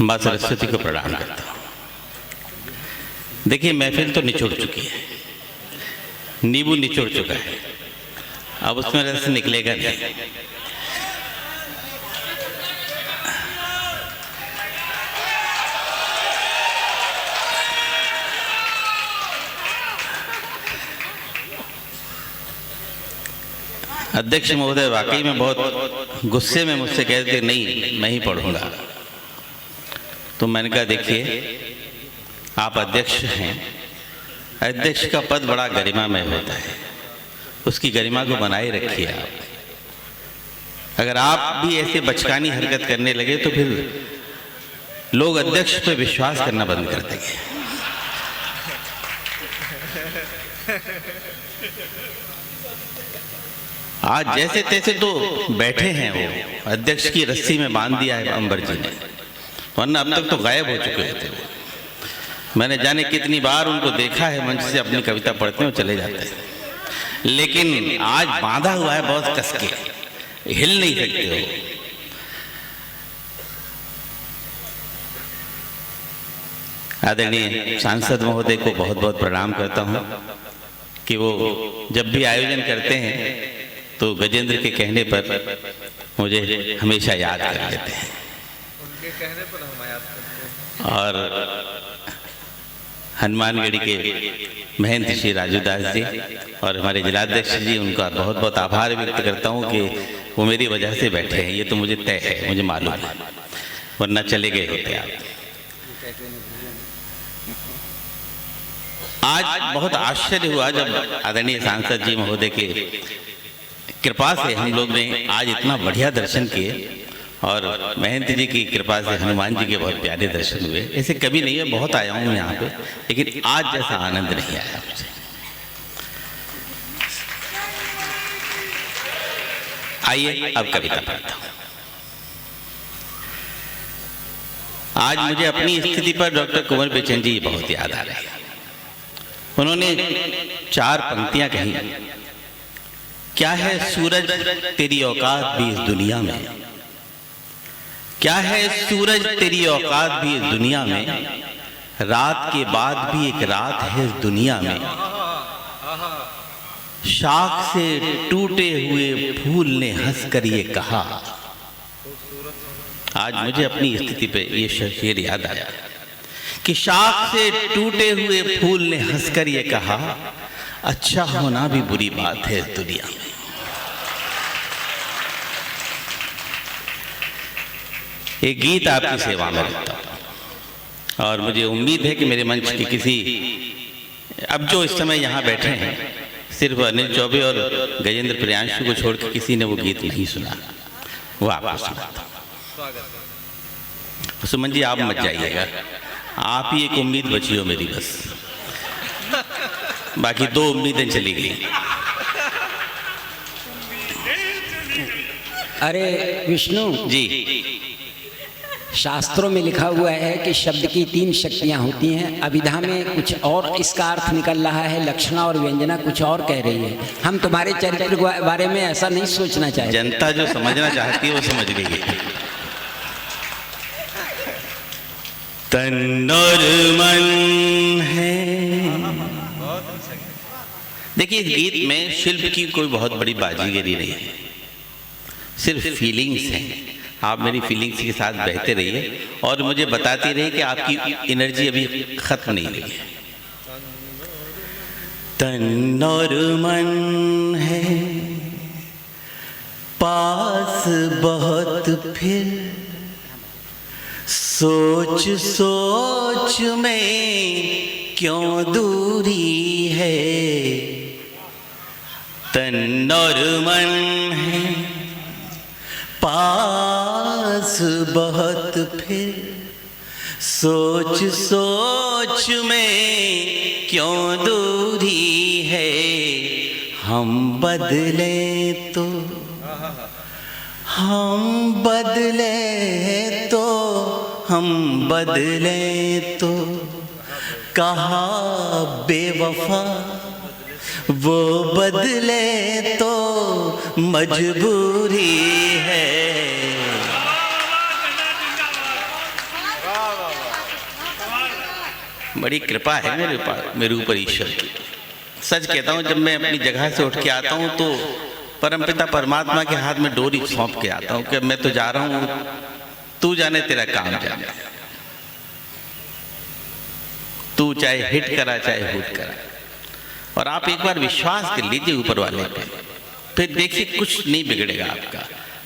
माँ सरस्वती को प्रणाम करता हूँ। देखिए, महफिल तो निचोड़ चुकी है, नींबू निचोड़ चुका है, अब उसमें रस निकलेगा नहीं। अध्यक्ष महोदय वाकई में बहुत गुस्से में मुझसे कहते नहीं मैं ही पढ़ूंगा, तो मैंने कहा देखिए आप अध्यक्ष हैं, अध्यक्ष का पद बड़ा गरिमामय होता है, उसकी गरिमा को बनाए रखिए आप। अगर आप भी ऐसे बचकानी हरकत करने लगे तो फिर लोग अध्यक्ष पे विश्वास करना बंद कर देंगे। आज जैसे तैसे तो बैठे हैं, वो अध्यक्ष की रस्सी में बांध दिया है अंबर जी ने, वरना अब तक तो गायब हो चुके थे। मैंने जाने कितनी बार उनको देखा है मंच से अपनी कविता पढ़ते हैं और चले जाते हैं, लेकिन आज बांधा हुआ है बहुत कस के, हिल नहीं सकते हो। आदरणीय सांसद महोदय को बहुत बहुत प्रणाम करता हूँ कि वो जब भी आयोजन करते हैं तो गजेंद्र के कहने पर मुझे हमेशा याद कर लेते हैं। उनके कहने पर हम याद करते हैं। और हनुमानगढ़ी के महंत श्री राजू दास जी और हमारे जिलाध्यक्ष जी, उनका बहुत बहुत आभार व्यक्त करता हूँ कि वो मेरी वजह से बैठे हैं। ये तो मुझे तय है, मुझे मालूम है, वरना चले गए होते आप। आज बहुत आश्चर्य हुआ जब आदरणीय सांसद जी महोदय के कृपा से हम लोग ने आज इतना बढ़िया दर्शन किए, और महंत जी की कृपा से हनुमान जी के बहुत प्यारे दर्शन हुए। ऐसे कभी नहीं है, बहुत आया हूँ यहाँ पे, लेकिन आज जैसा आनंद नहीं आया मुझे। आइए अब कविता पढ़ता हूँ। आज मुझे अपनी स्थिति पर डॉक्टर कुंवर बेचन जी बहुत याद आ रहे हैं। उन्होंने 4 पंक्तियां कही। क्या है सूरज तेरी औकात भी इस दुनिया में, क्या है सूरज तेरी औकात भी इस दुनिया में, रात के बाद भी एक रात है इस दुनिया में, शाख से टूटे हुए फूल ने हंसकर ये कहा। आज मुझे अपनी स्थिति पे ये शेर याद आया कि शाख से टूटे हुए फूल ने हंसकर ये कहा, अच्छा होना भी बुरी बात है इस दुनिया में। एक गीत आपकी सेवा में रखता हूं, और मुझे उम्मीद है कि मेरे मंच की किसी, अब जो इस समय यहाँ बैठे हैं, सिर्फ अनिल चौबे और गजेंद्र प्रियांशु को छोड़ के किसी ने वो गीत नहीं सुना, वो आपको सुनाता। सुमन जी आप मत जाइएगा, आप ही एक उम्मीद बची हो मेरी, बस बाकी 2 उम्मीदें चली गई। अरे विष्णु जी, शास्त्रों में लिखा हुआ है कि शब्द की 3 शक्तियां होती हैं। अभिधा में कुछ और इसका अर्थ निकल रहा है, लक्षणा और व्यंजना कुछ और कह रही है। हम तुम्हारे चरित्र के बारे में ऐसा नहीं सोचना चाहते। जनता जो समझना चाहती है वो समझ गई है। तन और मन है। देखिए, इस गीत में शिल्प की कोई बहुत बड़ी बाजीगरी नहीं है, सिर्फ फीलिंग्स हैं। आप मेरी फीलिंग्स के साथ बहते रहिए और मुझे बताते रहिए कि आपकी एनर्जी अभी खत्म नहीं हुई है। तन और मन है पास बहुत, फिर सोच सोच में क्यों दूरी है। तन और मन है पास बहुत, फिर सोच सोच में क्यों दूरी है। हम बदले तो, हम बदले तो, हम बदले तो, कहा बेवफा वो बदले तो मजबूरी है। बड़ी कृपा है मेरे ऊपर ईश्वर की। सच कहता हूँ, जब मैं अपनी जगह से उठ के आता हूँ तो परमपिता परमात्मा के हाथ में डोरी सौंप के आता हूँ कि मैं तो जा रहा हूँ, तू जाने तेरा काम जाने, तू चाहे हिट करा चाहे हुट करा। और आप एक बार विश्वास कर लीजिए ऊपर वाले पे, फिर देखिए कुछ नहीं बिगड़ेगा आपका।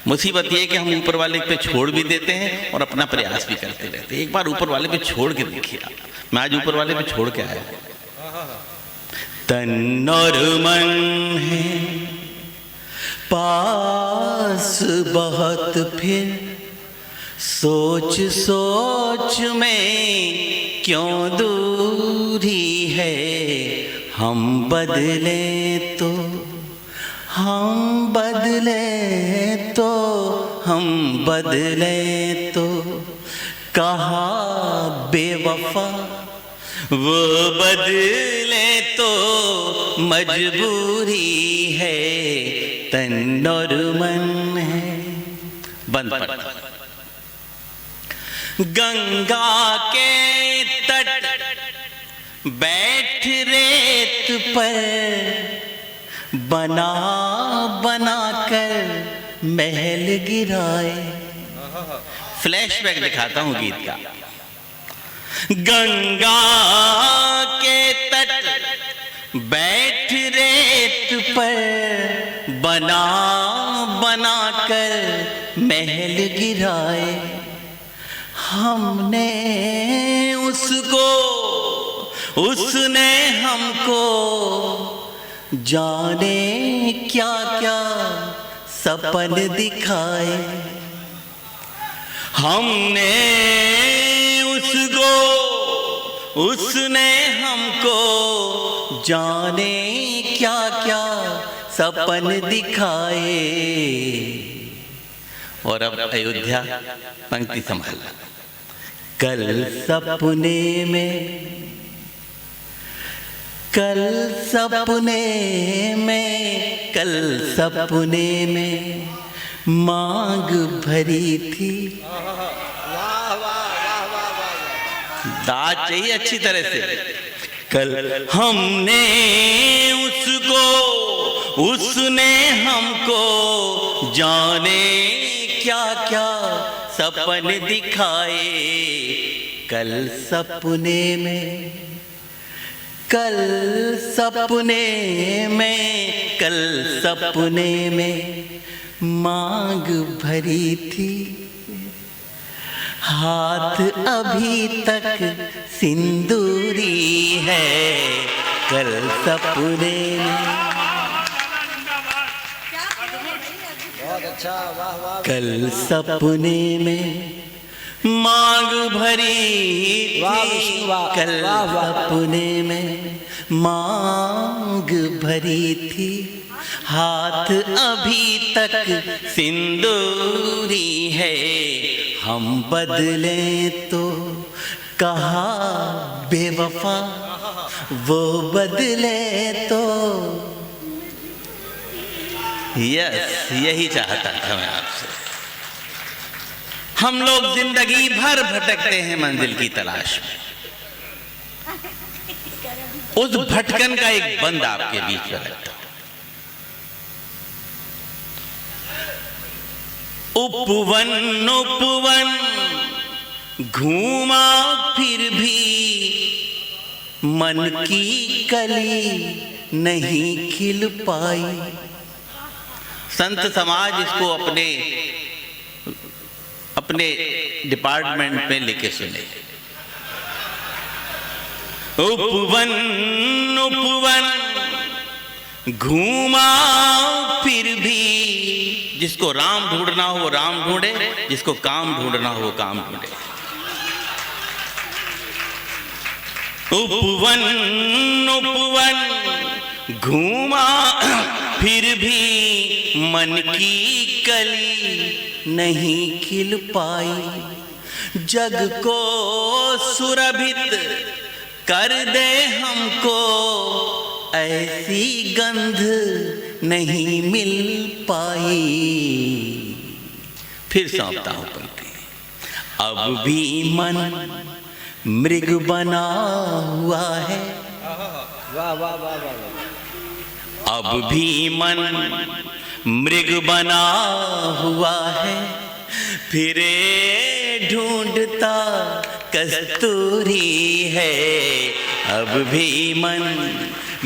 मुसीबत ये है कि हम ऊपर वाले पे छोड़ भी देते हैं और अपना प्रयास भी करते रहते हैं। एक बार ऊपर वाले पे छोड़ के देखिए आप। मैं आज ऊपर वाले पे छोड़ के आया हूं। तन और मन है पास बहुत, फिर सोच सोच में क्यों दूरी है। हम बदले तो हम बदले तो हम बदले तो कहा बेवफा, वो बदले तो मजबूरी है। तन और मन है बंद पड़ता। गंगा के तट बैठ रेत पर, बना बना कर महल गिराए। फ्लैशबैक दिखाता हूं गीत का। गंगा के तट बैठ रेत पर, बना बना कर महल गिराए। हमने उसको, उसने हमको, जाने क्या क्या सपन दिखाए। हमने उसको, उसने हमको, जाने क्या क्या सपन दिखाए। और अब अयोध्या पंक्ति संभाल। कल सपने में, कल सपने में, कल सपने में मांग भरी थी। दाद चाहिए अच्छी तरह से। कल हमने उसको, उसने हमको, जाने क्या क्या सपन दिखाए। कल सपने में, कल सपने में, कल सपने में मांग भरी थी। हाथ अभी तक सिंदूरी है। कल सपने में, बहुत अच्छा, वाह वाह। कल सपने में मांग भरी थी। कल सपने में मांग भरी थी। हाथ अभी तक सिंदूरी है। हम बदले तो कहा बेवफा, वो बदले तो। यस, यही चाहता था मैं आपसे। हम लोग जिंदगी भर भटकते हैं मंजिल की तलाश में। उस भटकन का एक बंद आपके बीच में रखता हूं। उपवन उपवन घूमा फिर भी, मन की कली नहीं खिल पाई। संत समाज इसको अपने अपने डिपार्टमेंट में लेके सुने। उपवन उपवन घूमा फिर भी, जिसको राम ढूंढना हो वो राम ढूंढे, जिसको काम ढूंढना हो वो काम ढूंढे। उपवन उपवन घूमा फिर भी, मन की कली नहीं खिल पाई। जग को सुरभित कर दे हमको, ऐसी गंध नहीं मिल पाई। फिर सौंपता हूं पंक्ति। अब भी मन मृग बना हुआ है, वाह वाह वाह वाह। अब भी मन मृग बना हुआ है, फिरे ढूंढता कस्तूरी है। अब भी मन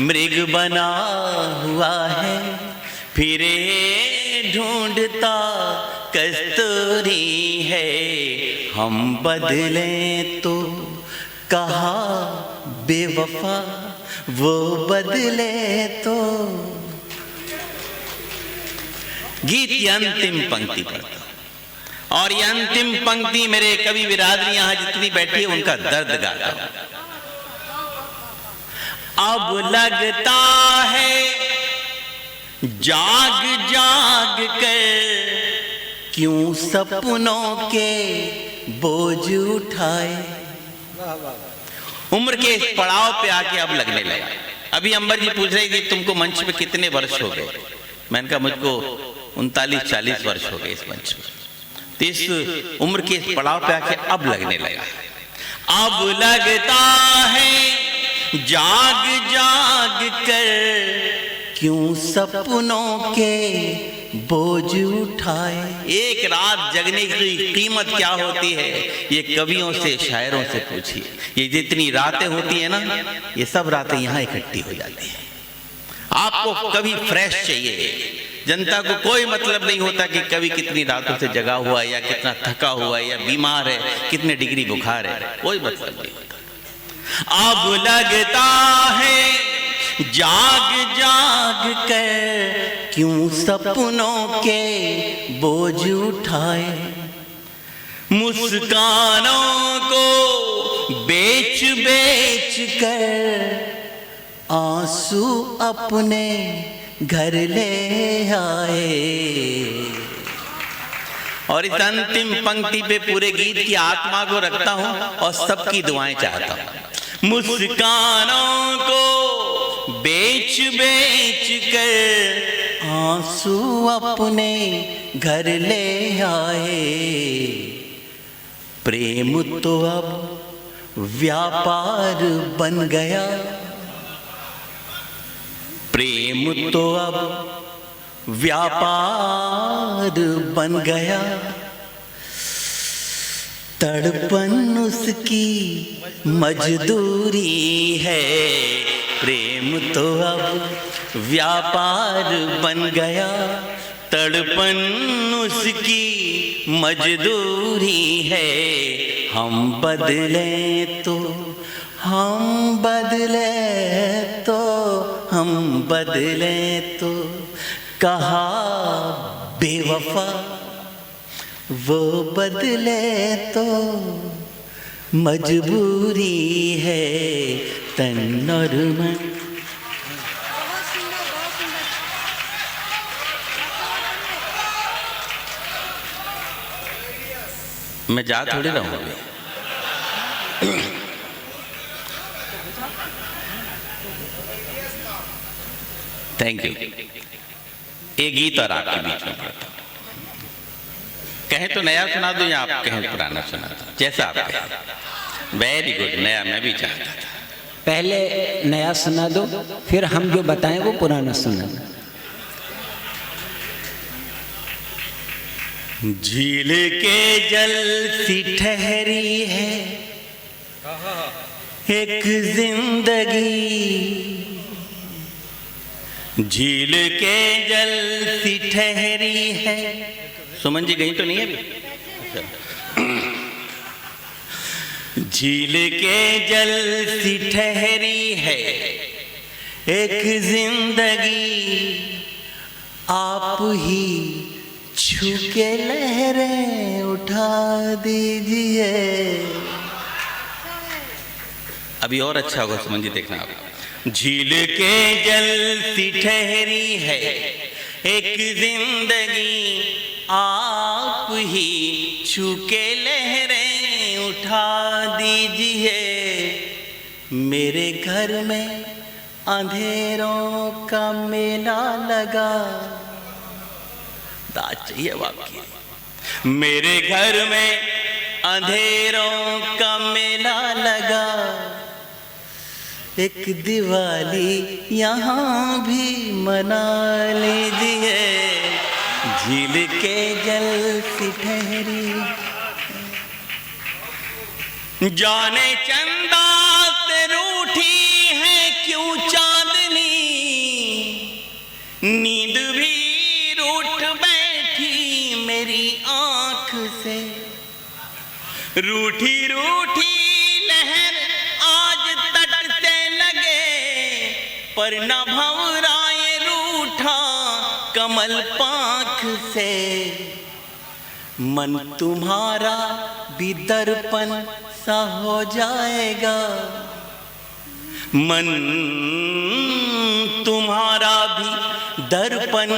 मृग बना हुआ है, फिरे ढूंढता कस्तूरी है। हम बदलें तो कहा बेवफा, वो बदले तो। गीत की अंतिम पंक्ति पढ़ता हूं, और ये अंतिम पंक्ति मेरे कवि बिरादरी यहां जितनी बैठी है उनका दर्द गाता हूं। अब लगता है जाग जाग कर क्यों सपनों के बोझ उठाए। वाह वाह। उम्र के इस पड़ाव पे आके अब लगने लगा। अभी अंबर जी पूछ रही थी तुमको मंच पे कितने वर्ष हो गए। मैंने कहा मुझको 39-40 वर्ष हो गए इस मंच पे। तो इस उम्र के इस पड़ाव पे आके अब लगने लगा। अब लगता है जाग जाग कर क्यों सपनों के बोझ उठाए। एक रात जगने की कीमत क्या होती है, ये कवियों से शायरों से पूछिए। ये जितनी रातें होती है ना, ये सब रातें यहाँ इकट्ठी हो जाती हैं। आपको कवि फ्रेश चाहिए। जनता को कोई मतलब नहीं होता कि कवि कितनी रातों से जगा हुआ है, या कितना थका हुआ है, या बीमार है, कितने डिग्री बुखार है, कोई मतलब नहीं होता। अब लगता है जाग जाग कर क्यों सपनों के बोझ उठाए। मुस्कानों को बेच बेच कर आंसू अपने घर ले आए। और इस अंतिम पंक्ति पे पूरे गीत की आत्मा को रखता हूं और सबकी दुआएं चाहता हूं। मुस्कानों को बेच बेच कर आंसू अपने घर ले आए। प्रेम तो अब व्यापार बन गया, प्रेम तो अब व्यापार बन गया। तड़पन उसकी मजदूरी है, प्रेम तो अब व्यापार बन गया। तड़पन उसकी मजदूरी है। हम बदलें तो हम बदले तो हम बदले तो कहा बेवफा, वो बदले तो मजबूरी है। तन और मन बहुत सुंदर बहुत सुंदर। मैं जा थोड़ी रहा हूँ अभी। Thank you. एक गीत और आपके बीच में पढ़ता हूं। कहें तो नया सुना दो या आप कहें पुराना सुना दो, जैसा आप कहें। वेरी गुड, नया मैं भी चाहता था। पहले नया सुना दो, फिर हम जो बताएं वो पुराना सुना दो। झील के जल सी ठहरी है एक जिंदगी, झील के जल सी ठहरी है। सुमन जी गई तो नहीं है अभी? झील के जल सी ठहरी है एक जिंदगी, आप ही छू के लहरें उठा दीजिए। अभी और अच्छा होगा सुमन जी, देखना आप। झील के जल सी ठहरी है एक जिंदगी, आप ही छू के लहरें उठा दीजिए। मेरे घर में अंधेरों का मेला लगा, दाद चाहिए वाकई। मेरे घर में अंधेरों का मेला लगा, एक दिवाली यहाँ भी मना लीजिए, झील के जल सी ठहरी। जाने चंदा से रूठी है क्यों चांदनी, नींद भी रूठ बैठी मेरी आंख से। रूठी रूठी लहर आज तट से लगे, पर न भंवराए रूठा कमल पांख से। मन तुम्हारा भी दर्पण सा हो जाएगा, मन तुम्हारा भी दर्पण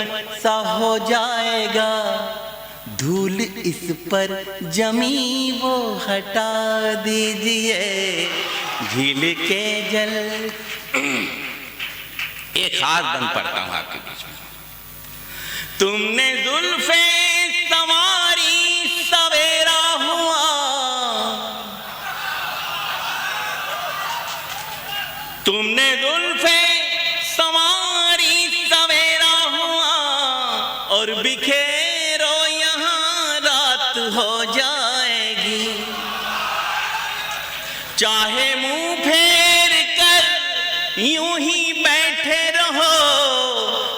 सा हो जाएगा, धूल इस पर जमी वो हटा दीजिए, झील के जल। एक खास बंद पढ़ता हूं आपके बीच में। तुमने जुल्फे सवारी सवेरा हुआ, तुमने जुल्फे सवारी सवेरा हुआ, और बिखेरो यहाँ रात हो जाएगी। चाहे मुंह फेर कर यूं ही बैठे रहो,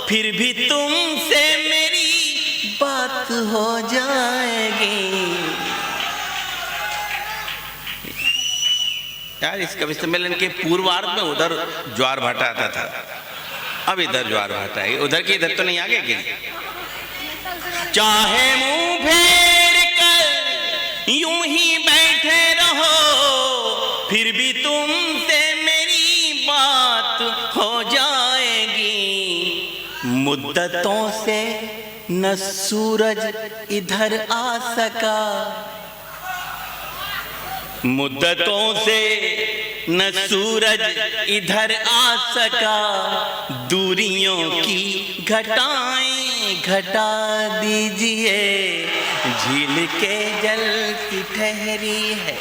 फिर भी तुमसे मेरी बात हो जाएगी। यार इस कवि सम्मेलन के पूर्वार्ध में उधर ज्वार भाटा आता था, अब इधर ज्वार भाटा है, उधर की इधर तो नहीं आगे क्या? चाहे मुंह फेर कर यूं ही बैठे रहो, फिर भी तुमसे मेरी बात हो जाएगी। मुद्दतों से न सूरज इधर आ सका, मुद्दतों से न सूरज इधर आ सका, दूरियों की घटाएं घटा दीजिए, झील के जल की ठहरी है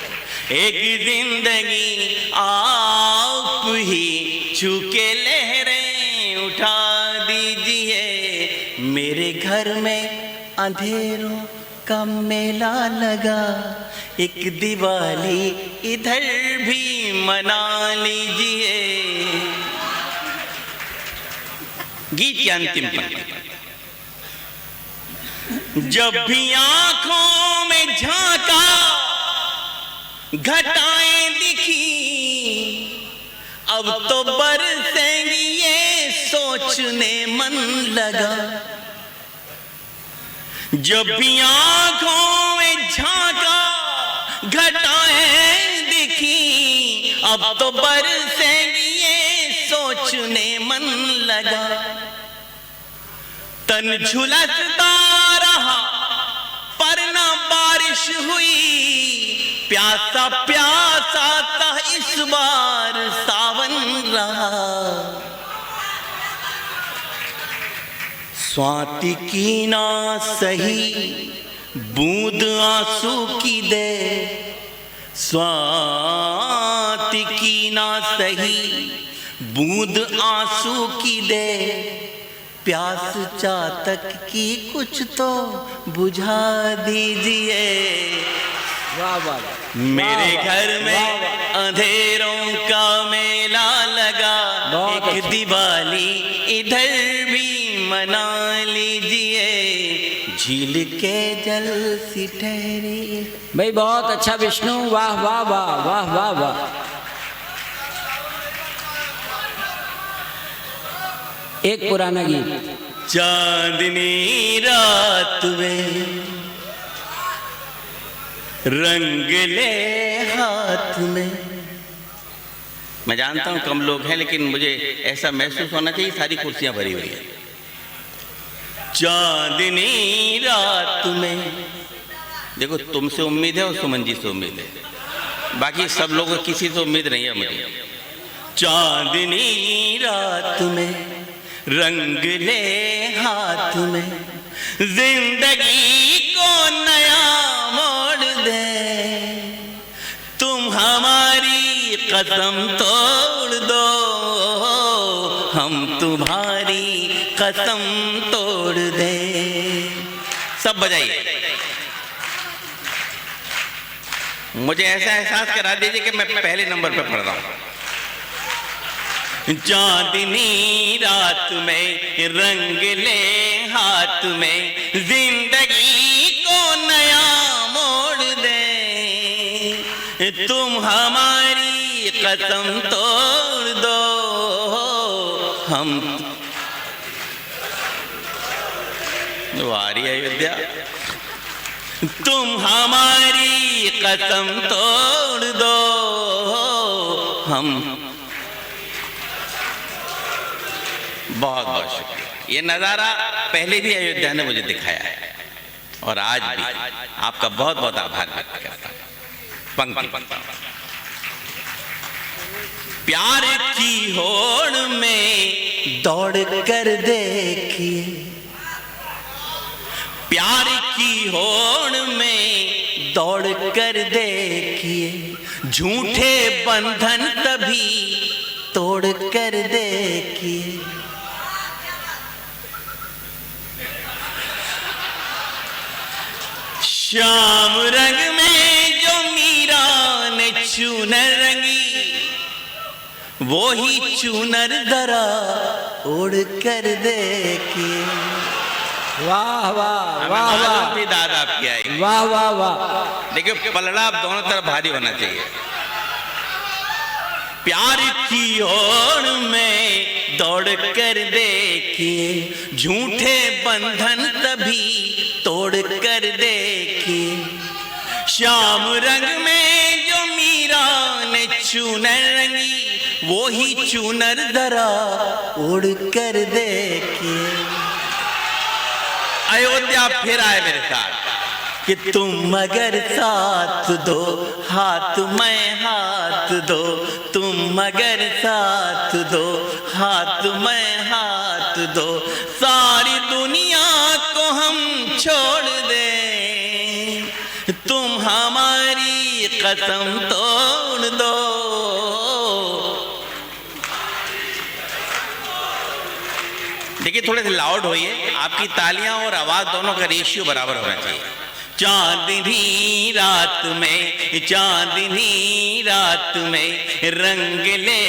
एक जिंदगी, आप ही छूके लहरें उठा दीजिए। मेरे घर में अंधेरों का मेला लगा, एक दिवाली इधर भी मना लीजिए। गीत की अंतिम पंक्ति। जब भी आंखों में झांका घटाएं दिखी, अब तो बरसेंगी ये सोचने मन लगा। जब भी आंखों में झांका घटाएं दिखी, अब तो बरसेंगी ये सोचने मन लगा। तन झुलसता रहा पर ना बारिश हुई, प्यासा प्यासा सा इस बार सावन रहा। स्वाति की ना सही बूंद आंसू की दे, स्वाति की ना सही बूंद आंसू की दे, प्यास चातक की कुछ तो बुझा दीजिए। वाह वाह। मेरे घर में अंधेरों का मेला लगा, एक दिवाली इधर भी मना लीजिए, झील के जल सी ठहरी। भाई बहुत अच्छा विष्णु, वाह वाह वाह वाह वाह वाह। एक पुराना गीत। चांदनी रात में रंग ले हाथ में। मैं जानता हूं कम लोग हैं, लेकिन मुझे ऐसा महसूस होना चाहिए सारी कुर्सियां भरी हुई हैं। चांदनी रात में, देखो तुमसे उम्मीद है और सुमन जी से उम्मीद है, बाकी सब लोगों को किसी से उम्मीद नहीं है मुझे। चांदनी रात में रंग ले हाथ में, जिंदगी को नया मोड़ दे, तुम तुम हमारी कसम तोड़ दो, हम तुम्हारी कसम तोड़ दें। सब बजाइए। मुझे ऐसा एहसास करा दीजिए कि मैं पहले नंबर पे पढ़ रहा हूं। चांदनी रात में रंग ले हाथ में, जिंदगी को नया मोड़ दे। तुम हमारी कसम तोड़ दो, हम वारी अयोध्या। तुम हमारी कसम तोड़ दो, हम। बहुत बहुत शुक्रिया। ये नज़ारा पहले भी अयोध्या ने मुझे दिखाया है और आज भी आपका बहुत बहुत आभार व्यक्त करता हूं। पंक्ति। प्यार की होड़ में दौड़ कर देखिए, प्यार की होड़ में दौड़ कर देखिए, झूठे बंधन तभी तोड़ कर देखिए। श्याम रंग में जो मीरा ने चूनर रंगी, वो ही चूनर दरा ओढ़ कर देखिए। वाह वाह वाह वाह भी दादा आपकी आई। वाह वाह वाह। देखिए पलड़ा दोनों तरफ भारी होना चाहिए। प्यार की होड़ में दौड़ कर देखिए, झूठे बंधन तभी तोड़ कर देखिए। श्याम रंग में जो मीरा ने चूनर रंगी, वो ही चूनर दरा ओढ़ कर देखिए। अयोध्या फिर आए मेरे साथ कि तुम अगर साथ दो हाथ मैं हाथ दो, तुम अगर साथ दो हाथ मैं हाथ दो, सारी दुनिया को हम छोड़ दें, तुम हमारी कसम तोड़ दो। देखिए थोड़े से लाउड होइए, आपकी तालियां और आवाज दोनों का रेशियो बराबर होना चाहिए। चांदनी रात में, चांदनी रात में रंग ले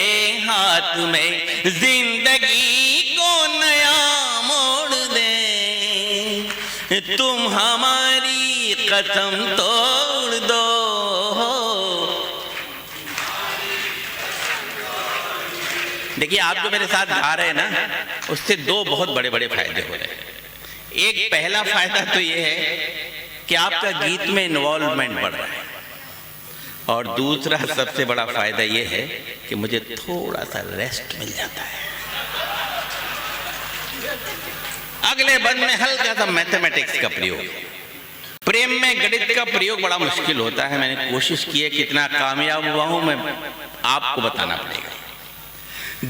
हाथ में, जिंदगी को नया मोड़ दे, तुम हमारी कसम तोड़ दो। देखिए आप जो मेरे साथ गा रहे हैं ना, उससे दो बहुत बड़े बड़े फायदे हो रहे हैं। एक पहला फायदा तो ये है कि आपका गीत में इन्वॉल्वमेंट बढ़ रहा है, और दूसरा सबसे बड़ा फायदा ये है कि मुझे थोड़ा सा रेस्ट मिल जाता है। अगले बंद में हल्का सा मैथमेटिक्स का प्रयोग, प्रेम में गणित का प्रयोग बड़ा मुश्किल होता है। मैंने कोशिश की है, कितना कामयाब हुआ हूं मैं आपको बताना पड़ेगा।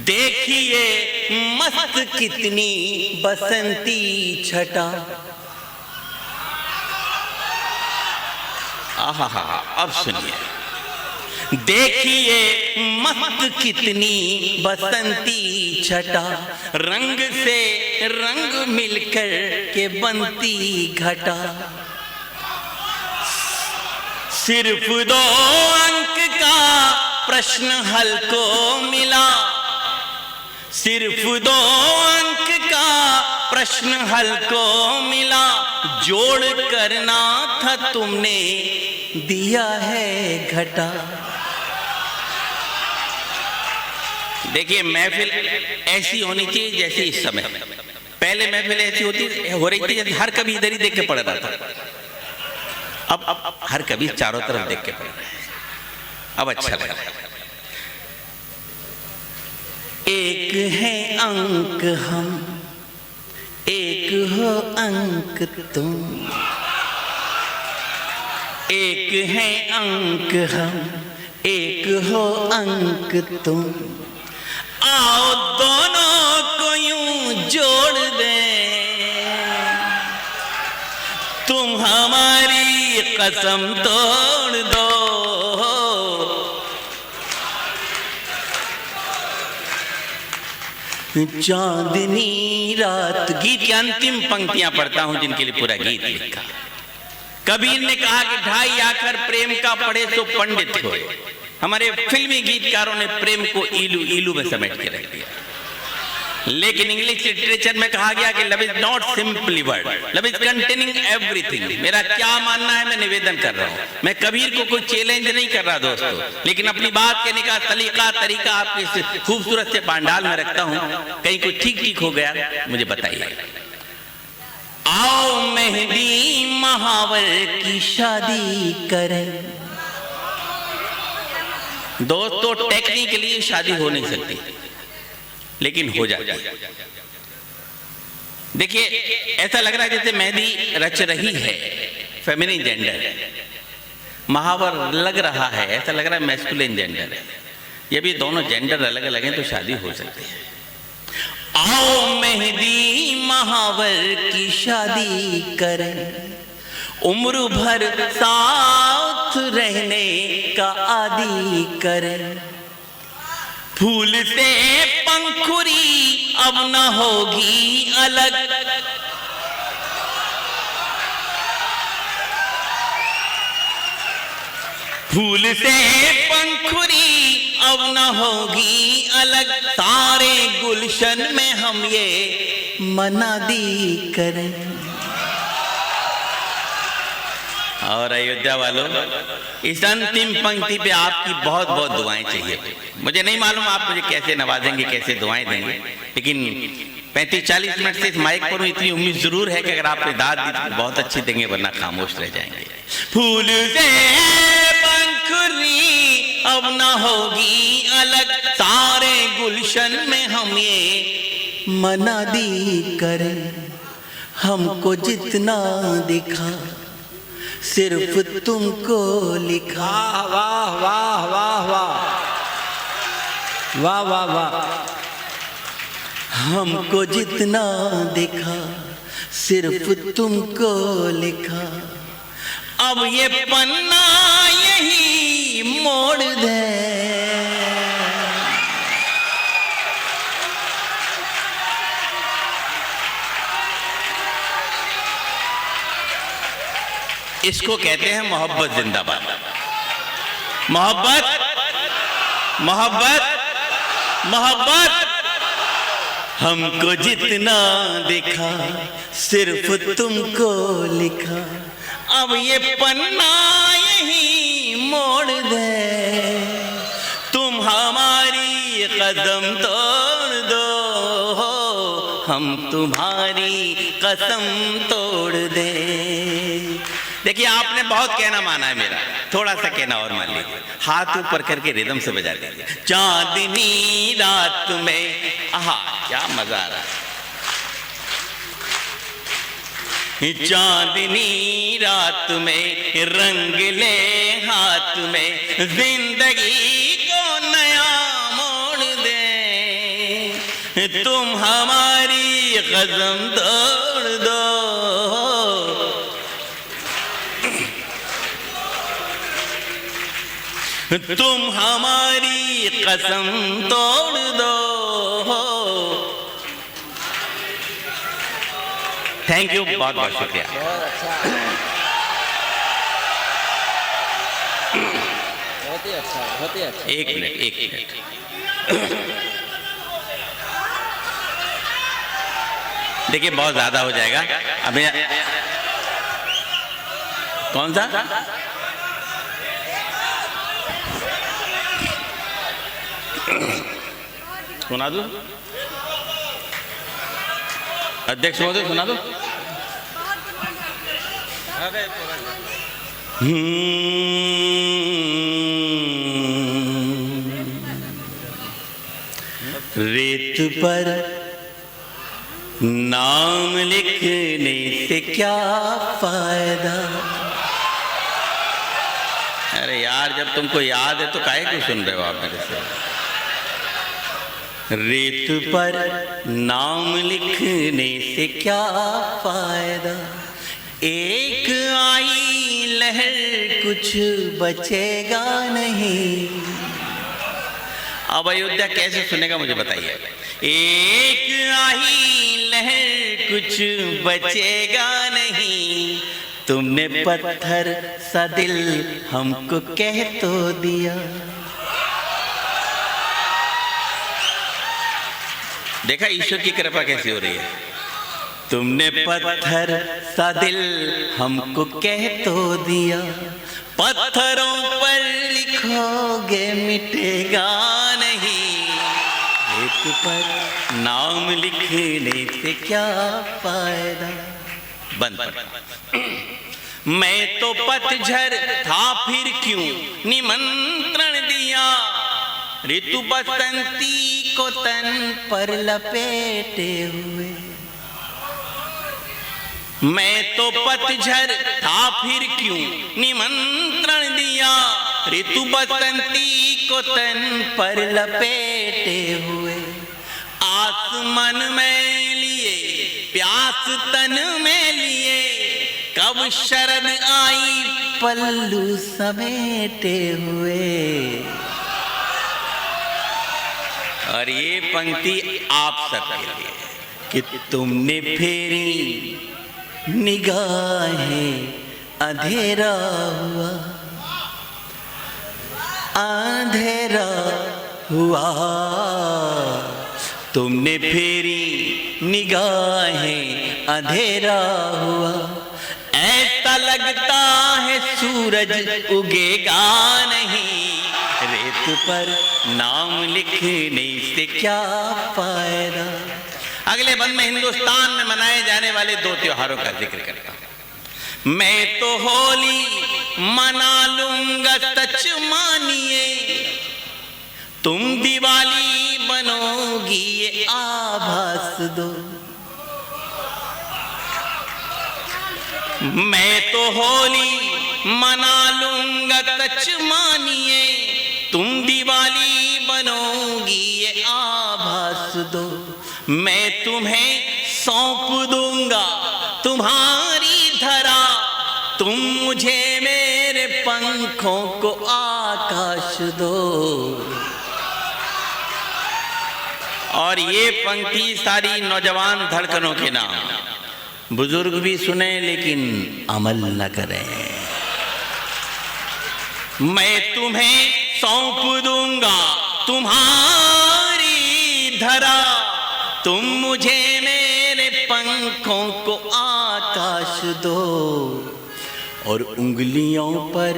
देखिए मस्त कितनी बसंती छटा, आहा अब सुनिए। देखिए मस्त कितनी बसंती छटा, रंग से रंग मिलकर के बनती घटा, सिर्फ 2 अंक का प्रश्न हल को मिला, सिर्फ 2 अंक का प्रश्न हल को मिला, जोड़ करना था तुमने दिया है घटा। देखिए महफिल ऐसी होनी चाहिए जैसे इस समय, पहले महफिल ऐसी हो रही थी जैसे हर कभी इधर ही देख के पढ़ रहा था, अब हर कभी चारों तरफ देख के पढ़ रहा है, अब अच्छा लग रहा है। एक है अंक हम, एक हो अंक तुम, एक है अंक हम, एक हो अंक तुम, आओ दोनों को यूं जोड़ दें, तुम हमारी कसम तोड़ दो, चांदनी रात। गीत की अंतिम पंक्तियां पढ़ता हूं जिनके लिए पूरा गीत लिखा। कबीर ने कहा कि ढाई आखर प्रेम का पढ़े तो पंडित हो। हमारे फिल्मी गीतकारों ने प्रेम को इलू इलू में समेट के रख दिया। लेकिन इंग्लिश लिटरेचर में कहा गया कि love is not simply word, love is containing everything. मेरा क्या मानना है मैं निवेदन कर रहा हूं। मैं कबीर को कोई चैलेंज नहीं कर रहा दोस्तों, लेकिन अपनी बात कहने का तरीका आपके इस खूबसूरत से पांडाल में रखता हूं। कहीं कोई ठीक हो गया मुझे बताइए। आओ मेहंदी महावर की शादी करें। दोस्तों टेक्निकली शादी हो नहीं सकती, लेकिन हो जाती है। देखिए ऐसा लग रहा है जैसे मेहंदी रच रही है, फेमिनिन जेंडर है। महावर लग रहा है, ऐसा लग रहा है मैस्कुलिन जेंडर है। ये भी दोनों जेंडर अलग अलग हैं तो शादी हो सकती है। आओ मेहंदी महावर की शादी करें, उम्र भर साथ रहने का आदी करें। फूल से पंखुरी अब न होगी अलग, फूल से पंखुरी अब न होगी अलग। सारे गुलशन में हम ये मनादी करें। और अयोध्या वालों, इस अंतिम पंक्ति पे आपकी बहुत बहुत दुआएं चाहिए। मुझे नहीं मालूम आप मुझे कैसे नवाजेंगे, कैसे दुआएं देंगे, लेकिन 35-40 मिनट से इस माइक पर इतनी उम्मीद जरूर है कि अगर आपने दाद दी तो बहुत अच्छी देंगे, वरना खामोश रह जाएंगे। फूल से पंखुरी अब न होगी अलग, सारे गुलशन में हम ये मनादी करें। हमको जितना दिखा सिर्फ तुमको लिखा। वाह वाह वाह वाह वाह वाह वाह। हमको जितना दिखा सिर्फ तुमको लिखा। अब ये पन्ना यही मोड़ दे। इसको कहते हैं मोहब्बत जिंदाबाद। मोहब्बत मोहब्बत मोहब्बत। हमको जितना देखा सिर्फ तुमको लिखा। अब ये पन्ना यही मोड़ दे। तुम हमारी कदम तोड़ दो, हम तुम्हारी कसम तोड़ दे। देखिए आपने बहुत कहना माना है मेरा, थोड़ा सा कहना और मान लीजिए। हाथ ऊपर करके रिदम से बजा दीजिए। चांदनी रात में, आहा क्या मजा आ रहा है। चांदनी रात में रंग ले हाथ में, जिंदगी को नया मोड़ दे। तुम हमारी कसम तोड़ दो, तुम हमारी कसम तोड़ दो। थैंक यू, बहुत बहुत शुक्रिया। बहुत ही अच्छा, बहुत ही अच्छा। एक मिनट। देखिए बहुत ज्यादा हो जाएगा अभी। कौन सा? सुना दो अध्यक्ष महोदय, सुना दो। रेत पर नाम लिखने से क्या फायदा। अरे यार जब तुमको याद है तो काहे क्यों सुन रहे हो आप मेरे से। रेत पर नाम लिखने से क्या फायदा, एक आई लहर कुछ बचेगा नहीं। अब अयोध्या कैसे सुनेगा मुझे बताइए। एक आही लहर कुछ बचेगा नहीं, तुमने पत्थर सा दिल हमको कह तो दिया। देखा ईश्वर की कृपा कैसी हो रही है। तुमने पत्थर सा दिल हमको कह तो दिया, पत्थरों पर लिखोगे मिटेगा नहीं, रेत पर नाम लिखने से क्या फायदा। बंद। मैं तो पतझड़ था फिर क्यों निमंत्रण दिया, ऋतु बसंती को तन पर लपेटे हुए। मैं तो पतझड़ था फिर क्यों निमंत्रण दिया, ऋतु बसंती को तन पर लपेटे हुए। आसमान में लिए प्यास तन में लिए, कब शरद आई पल्लू समेटे हुए। और ये पंक्ति आप सबके लिए कि तुमने फेरी निगाहें, अंधेरा हुआ, अंधेरा हुआ। तुमने फेरी निगाहें, अंधेरा हुआ। ऐसा लगता है सूरज उगेगा नहीं, रेत पर नाम लिखने से क्या फायदा। अगले बंद में हिंदुस्तान में मनाए जाने वाले 2 त्योहारों का जिक्र करता हूं। मैं तो होली मना लूंगा सच मानिए, तुम दिवाली बनोगी ये आभास दो। मैं तो होली मना लूंगा सच मानिए, तुम दिवाली बनोगी ये आभास दो। मैं तुम्हें सौंप दूंगा तुम्हारी धरा, तुम मुझे मेरे पंखों को आकाश दो। और ये पंक्ति सारी नौजवान धड़कनों के नाम। बुजुर्ग भी सुने लेकिन अमल न करें। मैं तुम्हें सौंप दूंगा तुम्हारी धरा, तुम मुझे मेरे पंखों को आकाश दो। और उंगलियों पर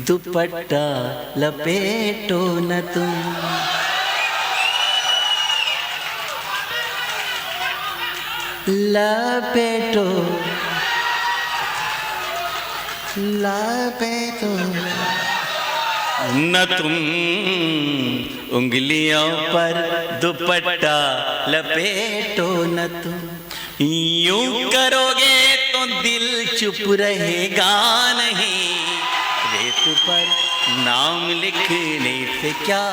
दुपट्टा लपेटो न तुम, लपेटो लपेटो न तुम, उंगलियों पर दुपट्टा लपेटो न तुम। यूं करोगे तो दिल चुप रहेगा नहीं, रेत पर नाम लिखने से क्या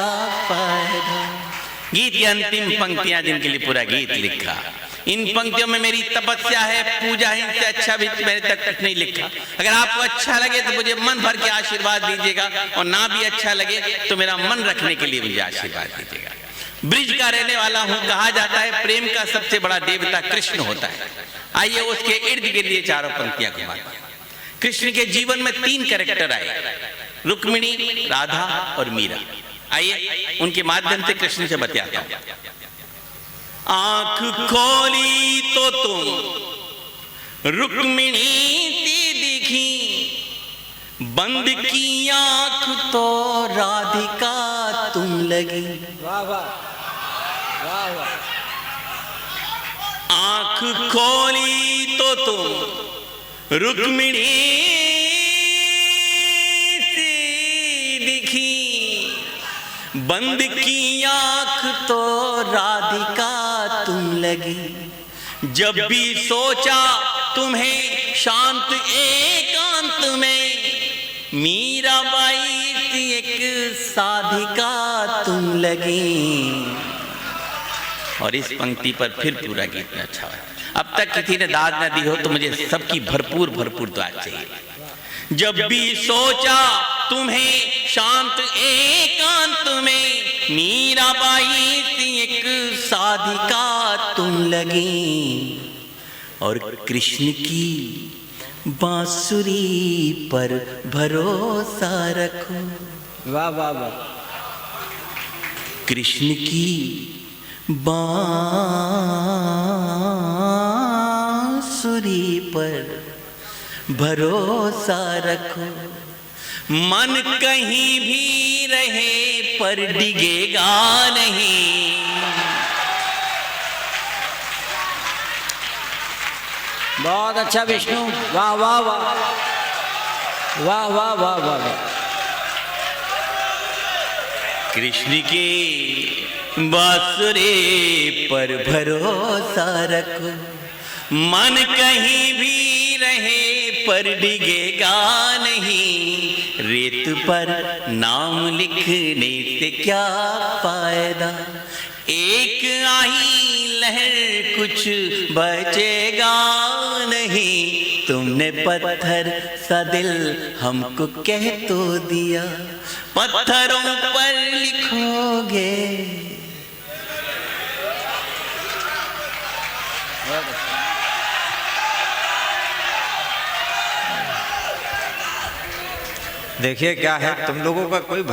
फायदा। गीत की अंतिम पंक्तियां जिनके लिए पूरा गीत लिखा। इन पंक्तियों में मेरी तपस्या है, पूजा है, इनसे अच्छा भी मेरे तक कुछ नहीं लिखा। अगर आपको अच्छा लगे तो मुझे मन भर के आशीर्वाद दीजिएगा, और ना भी अच्छा लगे तो मेरा मन रखने के लिए मुझे आशीर्वाद दीजिएगा। ब्रिज का रहने वाला हूं। कहा जाता है प्रेम का सबसे बड़ा देवता कृष्ण होता है। आइए उसके इर्द गिर्द ये चारों पंक्तियां घुमाते हैं। कृष्ण के जीवन में 3 कैरेक्टर आए, रुक्मिणी, राधा और मीरा। आइए उनके माध्यम से कृष्ण से बतियाता हूं। आंख खोली तो तुम रुक्मिणी सी दिखी, बंद की आंख तो राधिका तुम लगी। वाह वाह वाह वाह। आंख खोली तो तुम रुक्मिणी सी दिखी, बंद की आंख तो राधिका तुम लगी। जब भी सोचा तुम्हें शांत एकांत में, मीराबाई की एक साधिका तुम लगी। और इस पंक्ति पर फिर पूरा गीत में अच्छा है। अब तक किसी ने दाद न दी हो तो मुझे सबकी भरपूर भरपूर दाद चाहिए। जब भी सोचा तुम्हें शांत एकांत में, मीराबाई सी एक साधिका तुम लगी और कृष्ण की बांसुरी पर भरोसा रखो। वाह वाह वाह। कृष्ण की बांसुरी पर भरोसा रखो। मन कहीं भी रहे पर डिगेगा नहीं। बहुत अच्छा विष्णु, वाह वाह वाह वाह वाह वाह वाह वाह। कृष्ण की बांसुरी पर भरोसा रखो। मन कहीं भी रहे पर डिगेगा नहीं। रेत पर नाम लिखने से क्या फायदा, एक आई लहर कुछ बचेगा नहीं। तुमने पत्थर सा दिल हमको कह तो दिया, पत्थरों पर लिखोगे। देखिए क्या है, तुम लोगों का कोई